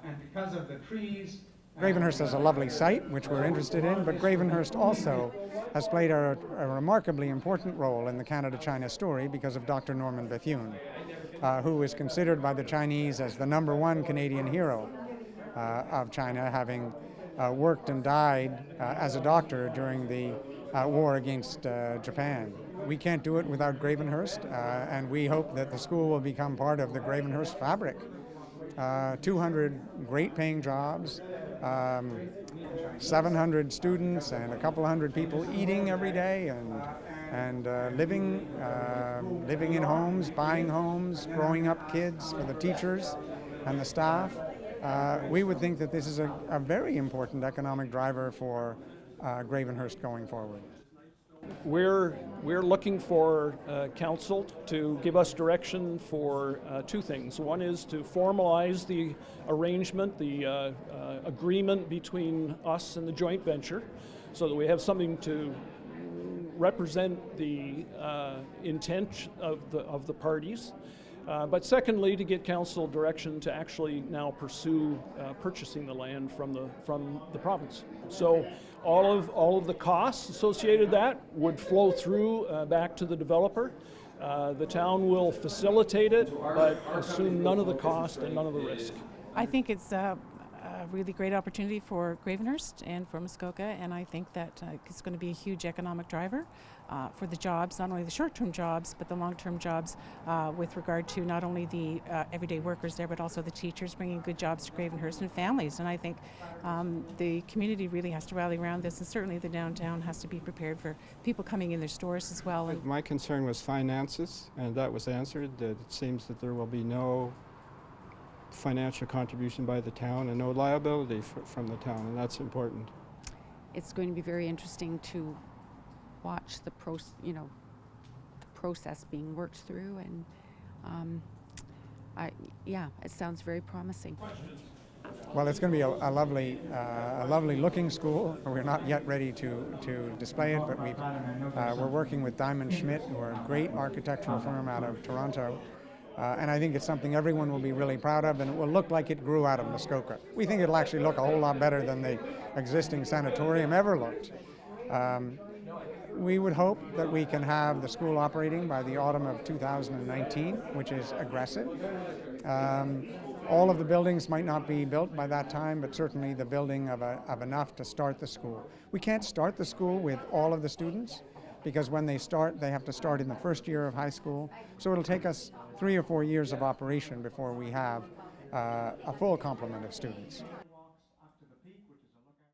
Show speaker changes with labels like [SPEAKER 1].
[SPEAKER 1] and because of the trees.
[SPEAKER 2] Gravenhurst is a lovely site, which we're interested in, but Gravenhurst also has played a remarkably important role in the Canada-China story because of Dr. Norman Bethune, who is considered by the Chinese as the #1 Canadian hero of China, having worked and died as a doctor during the war against Japan. We can't do it without Gravenhurst, and we hope that the school will become part of the Gravenhurst fabric. 200 great paying jobs, 700 students and a couple hundred people eating every day and living in homes, buying homes, growing up kids for the teachers and the staff. We would think that this is a very important economic driver for Gravenhurst going forward.
[SPEAKER 3] We're looking for council to give us direction for two things. One is to formalize the arrangement, the agreement between us and the joint venture, so that we have something to represent the intent of the parties. But secondly, to get council direction to actually now pursue purchasing the land from the province. So all of the costs associated with that would flow through back to the developer. The town will facilitate it, but assume none of the cost and none of the risk.
[SPEAKER 4] I think it's a really great opportunity for Gravenhurst and for Muskoka, and I think that it's going to be a huge economic driver for the jobs, not only the short-term jobs, but the long-term jobs with regard to not only the everyday workers there, but also the teachers, bringing good jobs to Gravenhurst and families. And I think the community really has to rally around this, and certainly the downtown has to be prepared for people coming in their stores as well. And
[SPEAKER 5] my concern was finances, and that was answered. It seems that there will be no financial contribution by the town and no liability from the town, and that's important.
[SPEAKER 6] It's going to be very interesting to watch the process being worked through, and yeah, it sounds very promising.
[SPEAKER 2] Well, it's going to be a lovely looking school. We're not yet ready to display it, but we're working with Diamond Schmidt, who are a great architectural firm out of Toronto. And I think it's something everyone will be really proud of, and it will look like it grew out of Muskoka. We think it'll actually look a whole lot better than the existing sanatorium ever looked. We would hope that we can have the school operating by the autumn of 2019, which is aggressive. All of the buildings might not be built by that time, but certainly the building of enough to start the school. We can't start the school with all of the students, because when they start, they have to start in the first year of high school. So it'll take us 3 or 4 years of operation before we have a full complement of students.